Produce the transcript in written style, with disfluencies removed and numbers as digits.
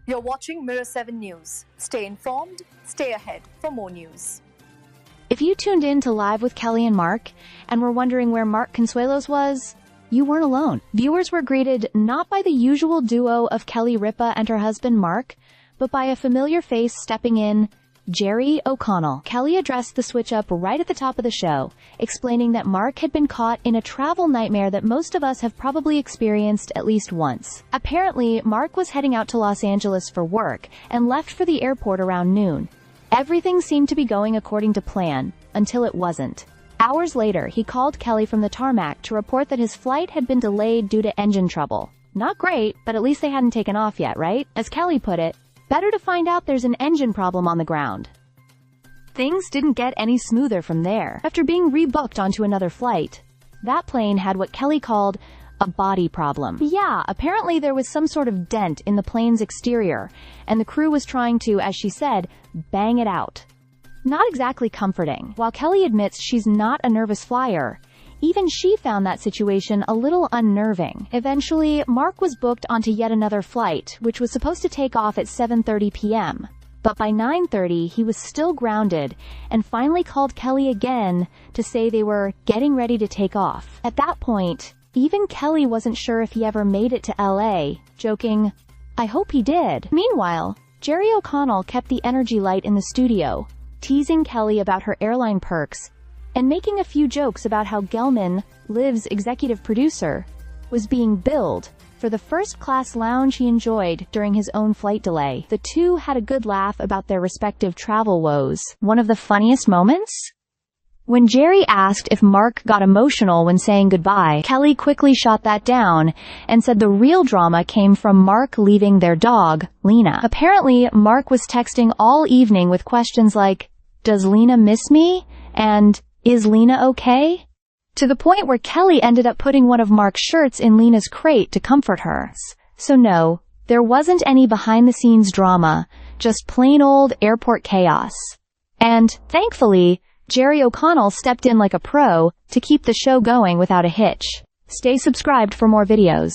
You're watching Mirror 7 News. Stay informed, stay ahead for more news. If you tuned in to Live with Kelly and Mark and were wondering where Mark Consuelos was, you weren't alone. Viewers were greeted not by the usual duo of Kelly Ripa and her husband Mark, but by a familiar face stepping in, Jerry O'Connell. Kelly addressed the switch-up right at the top of the show, explaining that Mark had been caught in a travel nightmare that most of us have probably experienced at least once. Apparently, Mark was heading out to Los Angeles for work and left for the airport around noon. Everything seemed to be going according to plan, until it wasn't. Hours later, he called Kelly from the tarmac to report that his flight had been delayed due to engine trouble. Not great, but at least they hadn't taken off yet, right? As Kelly put it, better to find out there's an engine problem on the ground. Things didn't get any smoother from there. After being rebooked onto another flight, that plane had what Kelly called a body problem. Yeah, apparently there was some sort of dent in the plane's exterior, and the crew was trying to, as she said, bang it out. Not exactly comforting. While Kelly admits she's not a nervous flyer, even she found that situation a little unnerving. Eventually, Mark was booked onto yet another flight, which was supposed to take off at 7:30 p.m. But by 9:30, he was still grounded, and finally called Kelly again to say they were getting ready to take off. At that point, even Kelly wasn't sure if he ever made it to LA, joking, "I hope he did." Meanwhile, Jerry O'Connell kept the energy light in the studio, teasing Kelly about her airline perks, and making a few jokes about how Gelman, Liv's executive producer, was being billed for the first-class lounge he enjoyed during his own flight delay. The two had a good laugh about their respective travel woes. One of the funniest moments? When Jerry asked if Mark got emotional when saying goodbye, Kelly quickly shot that down and said the real drama came from Mark leaving their dog, Lena. Apparently, Mark was texting all evening with questions like, "Does Lena miss me?" and "Is Lena okay?" To the point where Kelly ended up putting one of Mark's shirts in Lena's crate to comfort her. So no, there wasn't any behind-the-scenes drama, just plain old airport chaos. And, thankfully, Jerry O'Connell stepped in like a pro to keep the show going without a hitch. Stay subscribed for more videos.